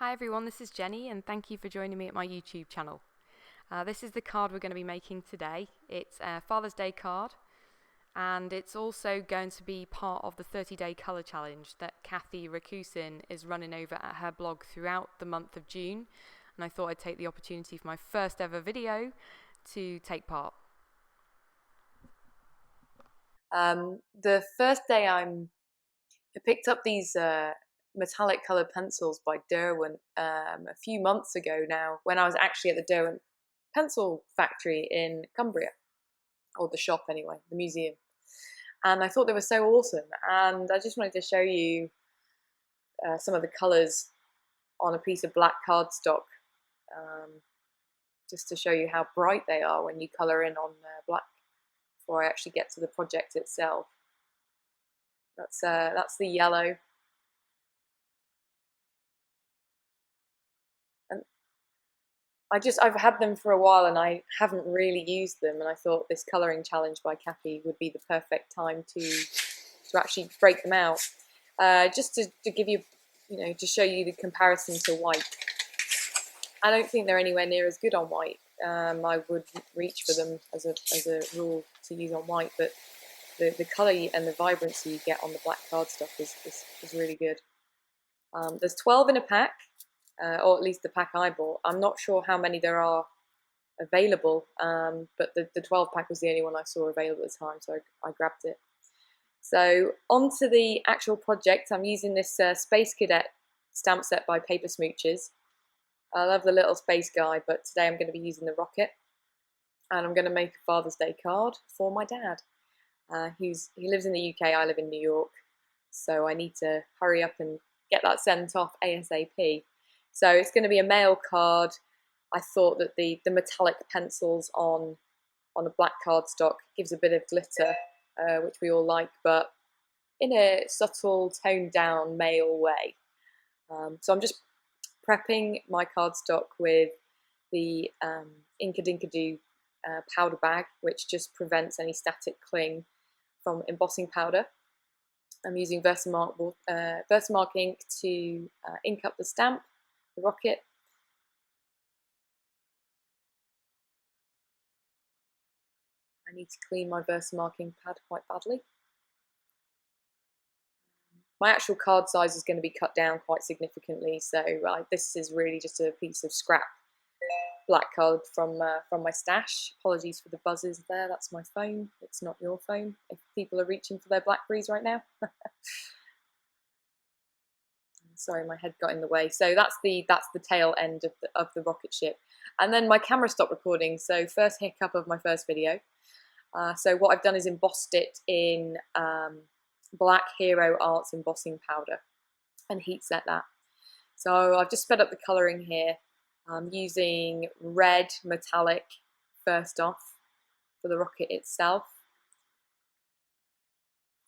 Hi everyone, this is Jenny and thank you for joining me at my YouTube channel. This is the card we're going to be making today. It's a Father's Day card and it's also going to be part of the 30-day colour challenge that Kathy Racoosin is running over at her blog throughout the month of June, and I thought I'd take the opportunity for my first ever video to take part. The first day I picked up these metallic coloured pencils by Derwent a few months ago now, when I was actually at the Derwent pencil factory in Cumbria, or the shop anyway, the museum. And I thought they were so awesome, and I just wanted to show you some of the colours on a piece of black cardstock, just to show you how bright they are when you colour in on black before I actually get to the project itself. That's the yellow. And I've had them for a while and I haven't really used them, and I thought this colouring challenge by Kathy would be the perfect time to actually break them out. Just to give you, to show you the comparison to white. I don't think they're anywhere near as good on white. I would reach for them as a rule to use on white, but the colour and the vibrancy you get on the black cardstock is really good. There's 12 in a pack, or at least the pack I bought. I'm not sure how many there are available, but the 12 pack was the only one I saw available at the time, so I grabbed it. So on to the actual project. I'm using this Space Cadet stamp set by Paper Smooches. I love the little space guy, but today I'm going to be using the rocket, and I'm going to make a Father's Day card for my dad. He lives in the UK, I live in New York, so I need to hurry up and get that sent off ASAP. So it's going to be a mail card. I thought that the metallic pencils on a black cardstock gives a bit of glitter, which we all like, but in a subtle, toned down mail way. So I'm just prepping my cardstock with the Inkadinkado powder bag, which just prevents any static cling from embossing powder. I'm using Versamark ink to ink up the stamp, the rocket. I need to clean my Versamark ink pad quite badly. My actual card size is going to be cut down quite significantly, so this is really just a piece of scrap black card from my stash. Apologies for the buzzes there, that's my phone, it's not your phone, if people are reaching for their Blackberries right now. Sorry, my head got in the way. So that's the tail end of the rocket ship. And then my camera stopped recording, so first hiccup of my first video. So what I've done is embossed it in black Hero Arts embossing powder and heat set that. So I've just sped up the colouring here. I'm using red metallic first off for the rocket itself.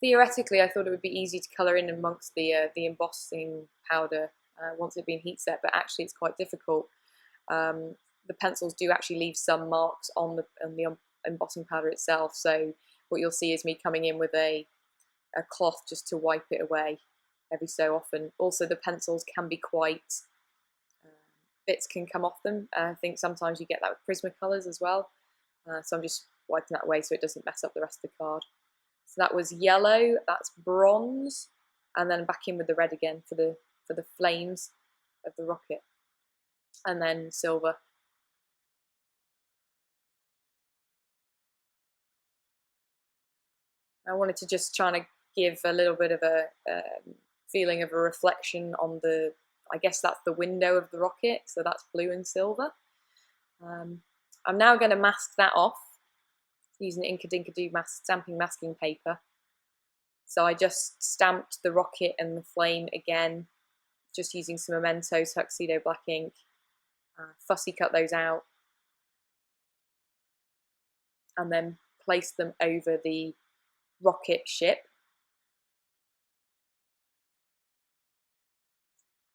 Theoretically, I thought it would be easy to colour in amongst the embossing powder once it's been heat set, but actually it's quite difficult. The pencils do actually leave some marks on the embossing powder itself, so what you'll see is me coming in with a cloth just to wipe it away every so often. Also, the pencils can be quite, bits can come off them. I think sometimes you get that with Prismacolors as well, so I'm just wiping that away so it doesn't mess up the rest of the card. So that was yellow, that's bronze, and then back in with the red again for the flames of the rocket, and then silver. I wanted to just try to give a little bit of a feeling of a reflection on I guess that's the window of the rocket, so that's blue and silver. I'm now going to mask that off using Inkadinkado stamping masking paper. So I just stamped the rocket and the flame again, just using some Memento Tuxedo black ink. Fussy cut those out, and then placed them over the rocket ship.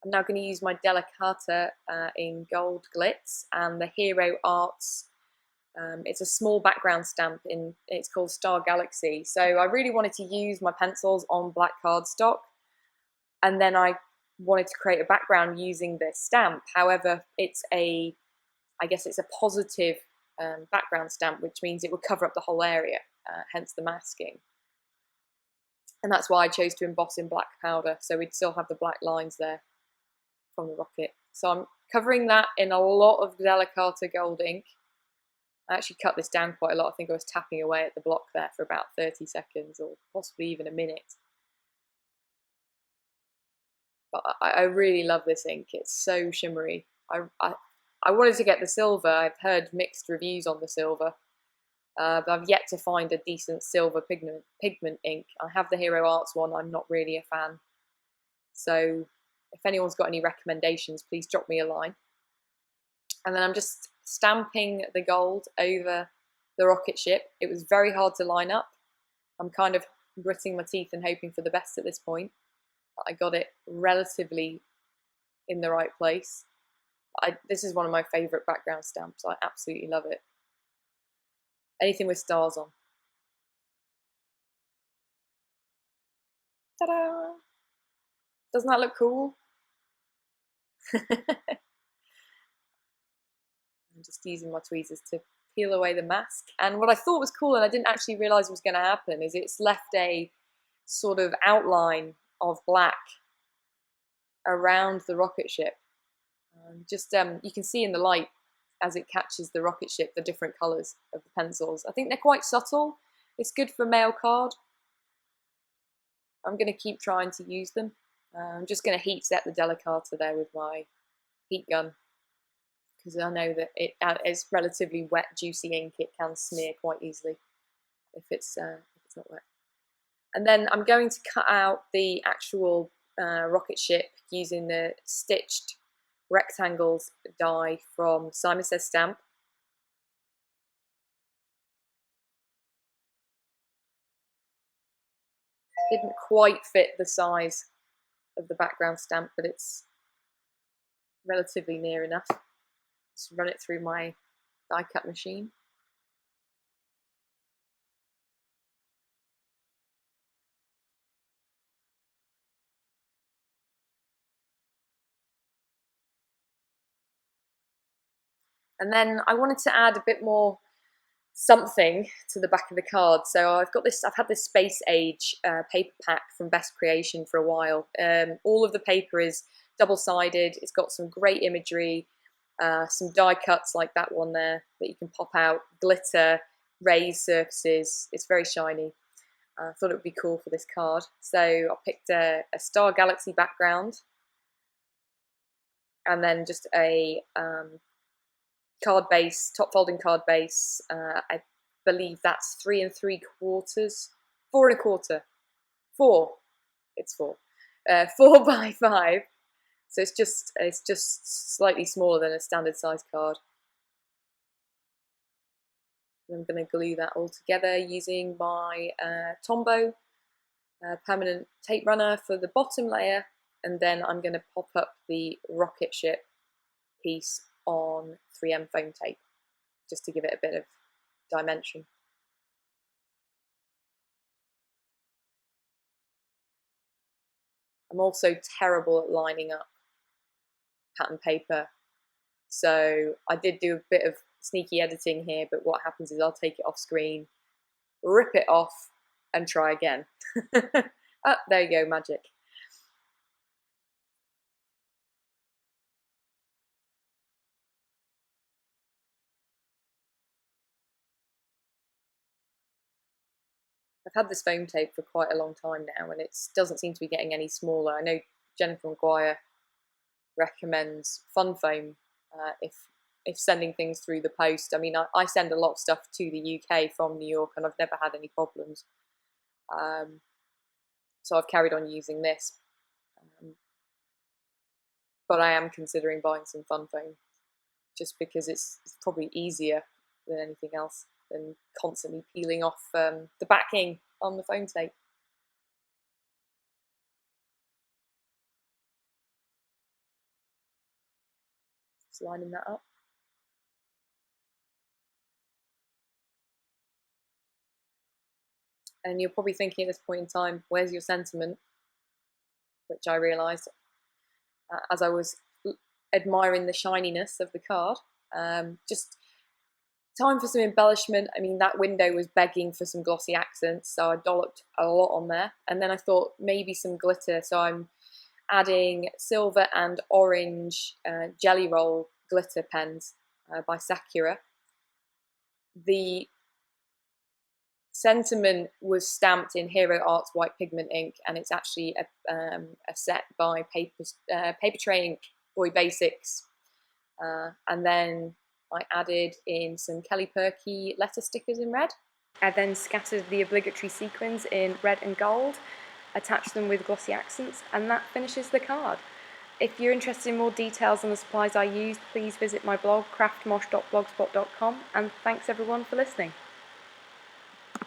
I'm now going to use my Delicata in gold glitz and the Hero Arts. It's a small background stamp, it's called Star Galaxy. So I really wanted to use my pencils on black cardstock, and then I wanted to create a background using this stamp. However, I guess it's a positive background stamp, which means it will cover up the whole area, hence the masking. And that's why I chose to emboss in black powder, so we'd still have the black lines there from the rocket. So I'm covering that in a lot of Delicata gold ink. I actually cut this down quite a lot. I think I was tapping away at the block there for about 30 seconds or possibly even a minute. But I really love this ink. It's so shimmery. I wanted to get the silver. I've heard mixed reviews on the silver. But I've yet to find a decent silver pigment ink. I have the Hero Arts one. I'm not really a fan. So if anyone's got any recommendations, please drop me a line. And then I'm just stamping the gold over the rocket ship. It was very hard to line up. I'm kind of gritting my teeth and hoping for the best at this point. I got it relatively in the right place. This is one of my favourite background stamps. I absolutely love it. Anything with stars on. Ta-da! Doesn't that look cool? I'm just using my tweezers to peel away the mask. And what I thought was cool, and I didn't actually realise was going to happen, is it's left a sort of outline of black around the rocket ship. You can see in the light as it catches the rocket ship the different colours of the pencils. I think they're quite subtle. It's good for mail card. I'm going to keep trying to use them. I'm just going to heat set the Delicata there with my heat gun, because I know that it's relatively wet, juicy ink. It can smear quite easily if it's not wet. And then I'm going to cut out the actual rocket ship using the stitched rectangles die from Simon Says Stamp. Didn't quite fit the size of the background stamp, but it's relatively near enough. Just run it through my die cut machine. And then I wanted to add a bit more something to the back of the card. So I've had this Space Age paper pack from Best Creation for a while. All of the paper is double-sided. It's got some great imagery, some die cuts like that one there that you can pop out, glitter, raised surfaces. It's very shiny. I thought it would be cool for this card. So I picked a Star Galaxy background, and then just a card base, top folding card base. I believe that's 3 3/4, 4 1/4, 4. It's 4, 4 by 5. So it's just slightly smaller than a standard size card. And I'm going to glue that all together using my Tombow permanent tape runner for the bottom layer, and then I'm going to pop up the rocket ship piece on 3M foam tape just to give it a bit of dimension. I'm also terrible at lining up pattern paper, so I did do a bit of sneaky editing here, but what happens is I'll take it off screen, rip it off, and try again. Oh, there you go, magic. I've had this foam tape for quite a long time now, and it doesn't seem to be getting any smaller. I know Jennifer Maguire recommends fun foam if sending things through the post. I mean, I send a lot of stuff to the UK from New York, and I've never had any problems. So I've carried on using this. But I am considering buying some fun foam, just because it's probably easier than anything else than constantly peeling off the backing on the foam tape. Just lining that up. And you're probably thinking at this point in time, where's your sentiment? Which I realised as I was admiring the shininess of the card. Just time for some embellishment. I mean, that window was begging for some glossy accents, so I dolloped a lot on there. And then I thought maybe some glitter, so I'm adding silver and orange jelly roll glitter pens by Sakura. The sentiment was stamped in Hero Arts white pigment ink, and it's actually a set by Paper Tray Ink Boy Basics. And then I added in some Kelly Perky letter stickers in red. I then scattered the obligatory sequins in red and gold, attached them with glossy accents, and that finishes the card. If you're interested in more details on the supplies I used, please visit my blog craftmosh.blogspot.com, and thanks everyone for listening.